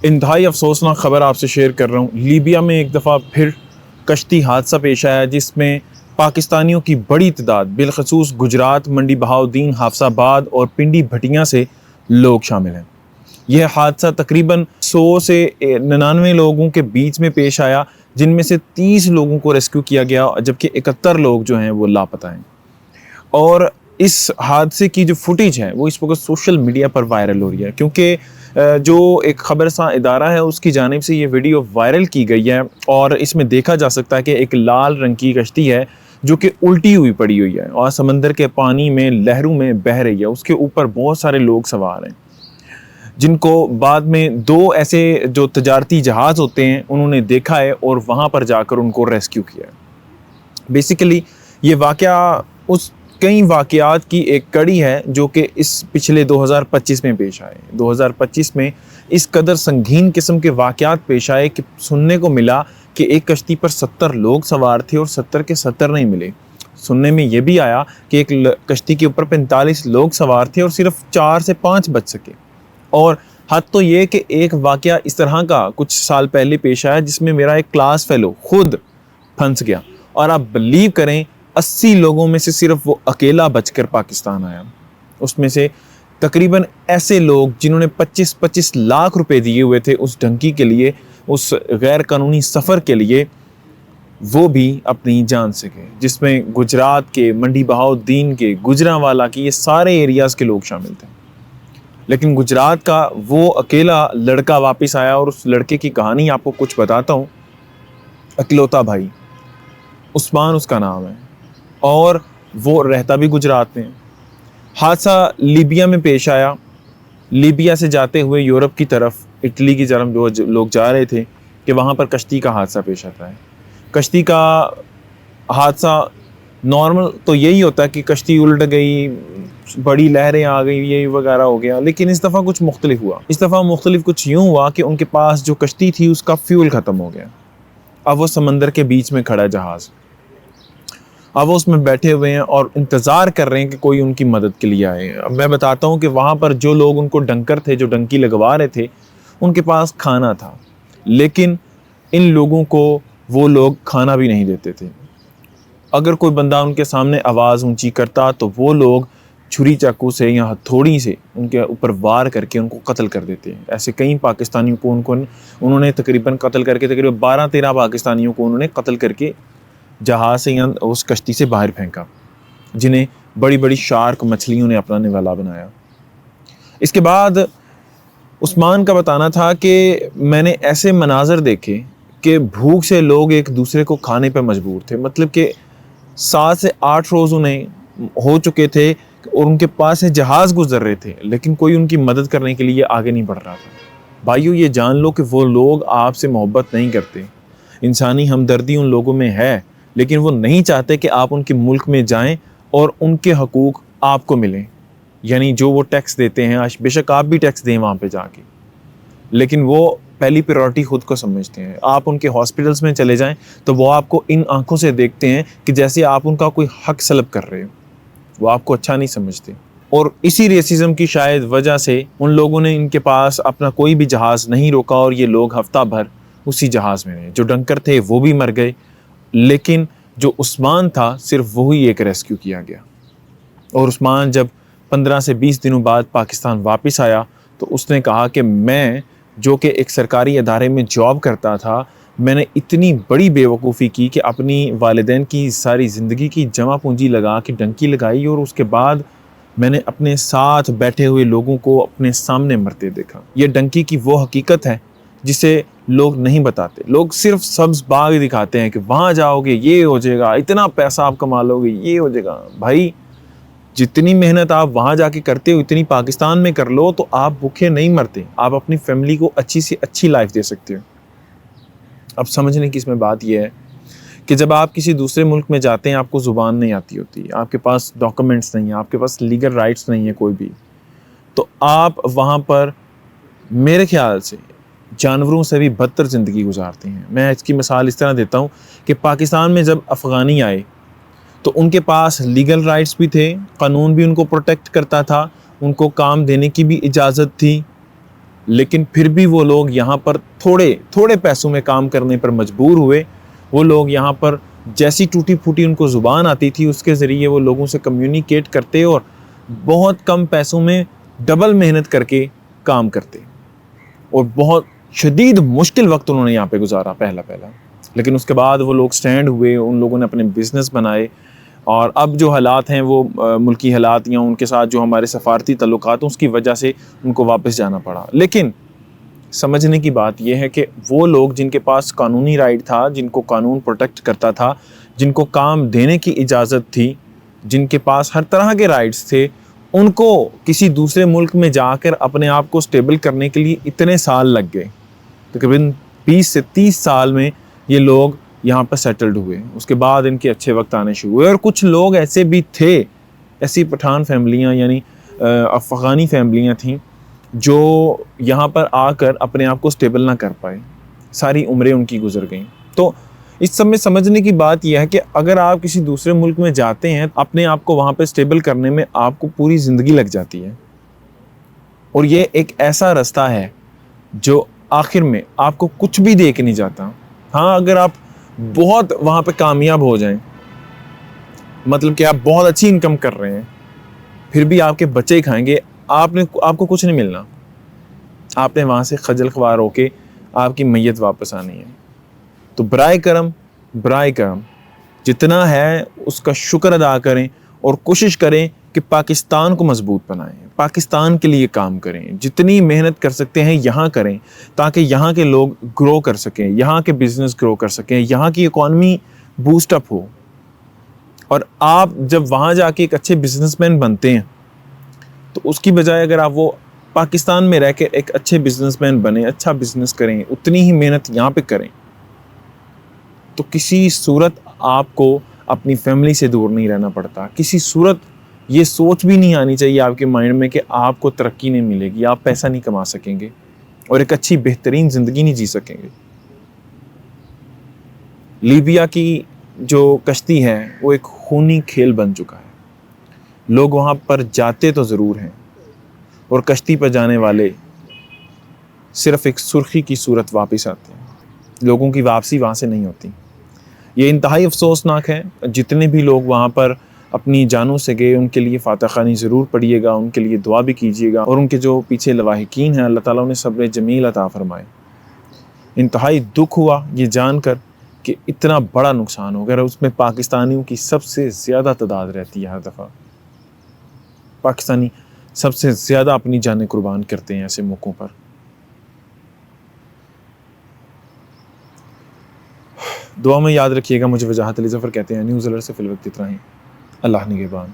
انتہائی افسوسناک خبر آپ سے شیئر کر رہا ہوں۔ لیبیا میں ایک دفعہ پھر کشتی حادثہ پیش آیا جس میں پاکستانیوں کی بڑی تعداد بالخصوص گجرات، منڈی بہاؤدین، حافظ آباد اور پنڈی بھٹیاں سے لوگ شامل ہیں۔ یہ حادثہ تقریباً 100 سے 99 لوگوں کے بیچ میں پیش آیا، جن میں سے 30 لوگوں کو ریسکیو کیا گیا جبکہ 71 لوگ جو ہیں وہ لاپتہ ہیں۔ اور اس حادثے کی جو فوٹیج ہے وہ اس وقت سوشل میڈیا پر وائرل ہو رہی ہے، کیونکہ جو ایک خبرساں ادارہ ہے اس کی جانب سے یہ ویڈیو وائرل کی گئی ہے اور اس میں دیکھا جا سکتا ہے کہ ایک لال رنگ کی کشتی ہے جو کہ الٹی ہوئی پڑی ہوئی ہے اور سمندر کے پانی میں لہروں میں بہہ رہی ہے۔ اس کے اوپر بہت سارے لوگ سوار ہیں جن کو بعد میں 2 ایسے جو تجارتی جہاز ہوتے ہیں انہوں نے دیکھا ہے اور وہاں پر جا کر ان کو ریسکیو کیا ہے۔ بیسیکلی یہ واقعہ اس کئی واقعات کی ایک کڑی ہے جو کہ اس پچھلے 2025 میں پیش آئے۔ 2025 میں اس قدر سنگین قسم کے واقعات پیش آئے کہ سننے کو ملا کہ ایک کشتی پر 70 لوگ سوار تھے اور 70 کے 70 نہیں ملے۔ سننے میں یہ بھی آیا کہ ایک کشتی کے اوپر 45 لوگ سوار تھے اور صرف 4 سے 5 بچ سکے۔ اور حد تو یہ کہ ایک واقعہ اس طرح کا کچھ سال پہلے پیش آیا جس میں میرا ایک کلاس فیلو خود پھنس گیا اور آپ بلیو کریں 80 لوگوں میں سے صرف وہ اکیلا بچ کر پاکستان آیا۔ اس میں سے تقریباً ایسے لوگ جنہوں نے 25 لاکھ روپے دیے ہوئے تھے اس ڈنکی کے لیے، اس غیر قانونی سفر کے لیے، وہ بھی اپنی جان سے گئے، جس میں گجرات کے، منڈی بہاؤدین کے، گجرانوالہ کے، یہ سارے ایریاز کے لوگ شامل تھے۔ لیکن گجرات کا وہ اکیلا لڑکا واپس آیا اور اس لڑکے کی کہانی آپ کو کچھ بتاتا ہوں۔ اکلوتا بھائی، عثمان اس کا نام ہے اور وہ رہتا بھی گجرات میں۔ حادثہ لیبیا میں پیش آیا۔ لیبیا سے جاتے ہوئے یورپ کی طرف، اٹلی کی طرف جو لوگ جا رہے تھے کہ وہاں پر کشتی کا حادثہ پیش آتا ہے۔ کشتی کا حادثہ نارمل تو یہی ہوتا ہے کہ کشتی الٹ گئی، بڑی لہریں آ گئی، یہ وغیرہ ہو گیا، لیکن اس دفعہ کچھ مختلف ہوا۔ اس دفعہ مختلف کچھ یوں ہوا کہ ان کے پاس جو کشتی تھی اس کا فیول ختم ہو گیا۔ اب وہ سمندر کے بیچ میں کھڑا جہاز، اب وہ اس میں بیٹھے ہوئے ہیں اور انتظار کر رہے ہیں کہ کوئی ان کی مدد کے لیے آئے۔ اب میں بتاتا ہوں کہ وہاں پر جو لوگ ان کو ڈنکر تھے، جو ڈنکی لگوا رہے تھے، ان کے پاس کھانا تھا، لیکن ان لوگوں کو وہ لوگ کھانا بھی نہیں دیتے تھے۔ اگر کوئی بندہ ان کے سامنے آواز اونچی کرتا تو وہ لوگ چھری چاقو سے یا ہتھوڑی سے ان کے اوپر وار کر کے ان کو قتل کر دیتے ہیں۔ ایسے کئی پاکستانیوں کو انہوں نے تقریباً قتل کر کے، تقریباً 12-13 پاکستانیوں کو انہوں نے قتل کر کے جہاز سے یا اس کشتی سے باہر پھینکا، جنہیں بڑی بڑی شارک مچھلیوں نے اپنا نوالا بنایا۔ اس کے بعد عثمان کا بتانا تھا کہ میں نے ایسے مناظر دیکھے کہ بھوک سے لوگ ایک دوسرے کو کھانے پہ مجبور تھے، مطلب کہ 7 سے 8 روز انہیں ہو چکے تھے اور ان کے پاس سے جہاز گزر رہے تھے، لیکن کوئی ان کی مدد کرنے کے لیے آگے نہیں بڑھ رہا تھا۔ بھائیو، یہ جان لو کہ وہ لوگ آپ سے محبت نہیں کرتے۔ انسانی ہمدردی ان لوگوں میں ہے، لیکن وہ نہیں چاہتے کہ آپ ان کے ملک میں جائیں اور ان کے حقوق آپ کو ملیں، یعنی جو وہ ٹیکس دیتے ہیں، بے شک آپ بھی ٹیکس دیں وہاں پہ جا کے، لیکن وہ پہلی پریورٹی خود کو سمجھتے ہیں۔ آپ ان کے ہاسپٹلز میں چلے جائیں تو وہ آپ کو ان آنکھوں سے دیکھتے ہیں کہ جیسے آپ ان کا کوئی حق سلب کر رہے ہو، وہ آپ کو اچھا نہیں سمجھتے۔ اور اسی ریسزم کی شاید وجہ سے ان لوگوں نے ان کے پاس اپنا کوئی بھی جہاز نہیں روکا اور یہ لوگ ہفتہ بھر اسی جہاز میں رہے۔ جو ڈنکر تھے وہ بھی مر گئے، لیکن جو عثمان تھا صرف وہی ایک ریسکیو کیا گیا۔ اور عثمان جب 15 سے 20 دنوں بعد پاکستان واپس آیا تو اس نے کہا کہ میں جو کہ ایک سرکاری ادارے میں جاب کرتا تھا، میں نے اتنی بڑی بے وقوفی کی کہ اپنی والدین کی ساری زندگی کی جمع پونجی لگا کے ڈنکی لگائی اور اس کے بعد میں نے اپنے ساتھ بیٹھے ہوئے لوگوں کو اپنے سامنے مرتے دیکھا۔ یہ ڈنکی کی وہ حقیقت ہے جسے لوگ نہیں بتاتے۔ لوگ صرف سبز باغ دکھاتے ہیں کہ وہاں جاؤ گے یہ ہو جائے گا، اتنا پیسہ آپ کما لو گے، یہ ہو جائے گا۔ بھائی، جتنی محنت آپ وہاں جا کے کرتے ہو اتنی پاکستان میں کر لو تو آپ بھوکے نہیں مرتے، آپ اپنی فیملی کو اچھی سے اچھی لائف دے سکتے ہو۔ اب سمجھنے کی اس میں بات یہ ہے کہ جب آپ کسی دوسرے ملک میں جاتے ہیں، آپ کو زبان نہیں آتی ہوتی، آپ کے پاس ڈاکومنٹس نہیں ہیں، آپ کے پاس لیگل رائٹس نہیں ہیں کوئی بھی، تو آپ وہاں پر میرے خیال سے جانوروں سے بھی بدتر زندگی گزارتے ہیں۔ میں اس کی مثال اس طرح دیتا ہوں کہ پاکستان میں جب افغانی آئے تو ان کے پاس لیگل رائٹس بھی تھے، قانون بھی ان کو پروٹیکٹ کرتا تھا، ان کو کام دینے کی بھی اجازت تھی، لیکن پھر بھی وہ لوگ یہاں پر تھوڑے پیسوں میں کام کرنے پر مجبور ہوئے. وہ لوگ یہاں پر جیسی ٹوٹی پھوٹی ان کو زبان آتی تھی اس کے ذریعے وہ لوگوں سے کمیونیکیٹ کرتے اور بہت کم پیسوں میں ڈبل محنت کر کے کام کرتے. اور بہت شدید مشکل وقت انہوں نے یہاں پہ گزارا پہلا. لیکن اس کے بعد وہ لوگ سٹینڈ ہوئے, ان لوگوں نے اپنے بزنس بنائے, اور اب جو حالات ہیں وہ ملکی حالات یا ان کے ساتھ جو ہمارے سفارتی تعلقات ہیں اس کی وجہ سے ان کو واپس جانا پڑا. لیکن سمجھنے کی بات یہ ہے کہ وہ لوگ جن کے پاس قانونی رائٹ تھا, جن کو قانون پروٹیکٹ کرتا تھا, جن کو کام دینے کی اجازت تھی, جن کے پاس ہر طرح کے رائٹس تھے, ان کو کسی دوسرے ملک میں جا کر اپنے آپ کو سٹیبل کرنے کے لیے اتنے سال لگ گئے. تقریباً 20 سے 30 سال میں یہ لوگ یہاں پر سیٹلڈ ہوئے. اس کے بعد ان کے اچھے وقت آنے شروع ہوئے. اور کچھ لوگ ایسے بھی تھے, ایسی پٹھان فیملیاں یعنی افغانی فیملیاں تھیں جو یہاں پر آ کر اپنے آپ کو سٹیبل نہ کر پائے, ساری عمریں ان کی گزر گئیں. تو اس سب میں سمجھنے کی بات یہ ہے کہ اگر آپ کسی دوسرے ملک میں جاتے ہیں اپنے آپ کو وہاں پہ سٹیبل کرنے میں آپ کو پوری زندگی لگ جاتی ہے. اور یہ ایک ایسا رستہ ہے جو آخر میں آپ کو کچھ بھی دے کے نہیں جاتا. ہاں اگر آپ بہت وہاں پہ کامیاب ہو جائیں, مطلب کہ آپ بہت اچھی انکم کر رہے ہیں, پھر بھی آپ کے بچے ہی کھائیں گے, آپ کو کچھ نہیں ملنا. آپ نے وہاں سے خجل خوار ہو کے آپ کی میت واپس آنی ہے. تو برائے کرم جتنا ہے اس کا شکر ادا کریں اور کوشش کریں کہ پاکستان کو مضبوط بنائیں, پاکستان کے لیے کام کریں, جتنی محنت کر سکتے ہیں یہاں کریں تاکہ یہاں کے لوگ گرو کر سکیں, یہاں کے بزنس گرو کر سکیں, یہاں کی اکانومی بوسٹ اپ ہو. اور آپ جب وہاں جا کے ایک اچھے بزنس مین بنتے ہیں تو اس کی بجائے اگر آپ وہ پاکستان میں رہ کے ایک اچھے بزنس مین بنیں, اچھا بزنس کریں, اتنی ہی محنت یہاں پہ کریں, تو کسی صورت آپ کو اپنی فیملی سے دور نہیں رہنا پڑتا. کسی صورت یہ سوچ بھی نہیں آنی چاہیے آپ کے مائنڈ میں کہ آپ کو ترقی نہیں ملے گی, آپ پیسہ نہیں کما سکیں گے اور ایک اچھی بہترین زندگی نہیں جی سکیں گے. لیبیا کی جو کشتی ہے وہ ایک خونی کھیل بن چکا ہے. لوگ وہاں پر جاتے تو ضرور ہیں اور کشتی پر جانے والے صرف ایک سرخی کی صورت واپس آتے ہیں, لوگوں کی واپسی وہاں سے نہیں ہوتی. یہ انتہائی افسوسناک ہے. جتنے بھی لوگ وہاں پر اپنی جانوں سے گئے ان کے لیے فاتح خوانی ضرور پڑھیے گا, ان کے لیے دعا بھی کیجیے گا, اور ان کے جو پیچھے لواحقین ہیں اللہ تعالیٰ انہیں صبر جمیل عطا فرمائے. انتہائی دکھ ہوا یہ جان کر کہ اتنا بڑا نقصان ہو گیا. اس میں پاکستانیوں کی سب سے زیادہ تعداد رہتی ہے. ہر دفعہ پاکستانی سب سے زیادہ اپنی جانیں قربان کرتے ہیں ایسے موقعوں پر. دعا میں یاد رکھیے گا. مجھے وجاہت علی ظفر کہتے ہیں. نیوز الرٹ سے فی الوقت اتنا ہی. اللہ نگہبان.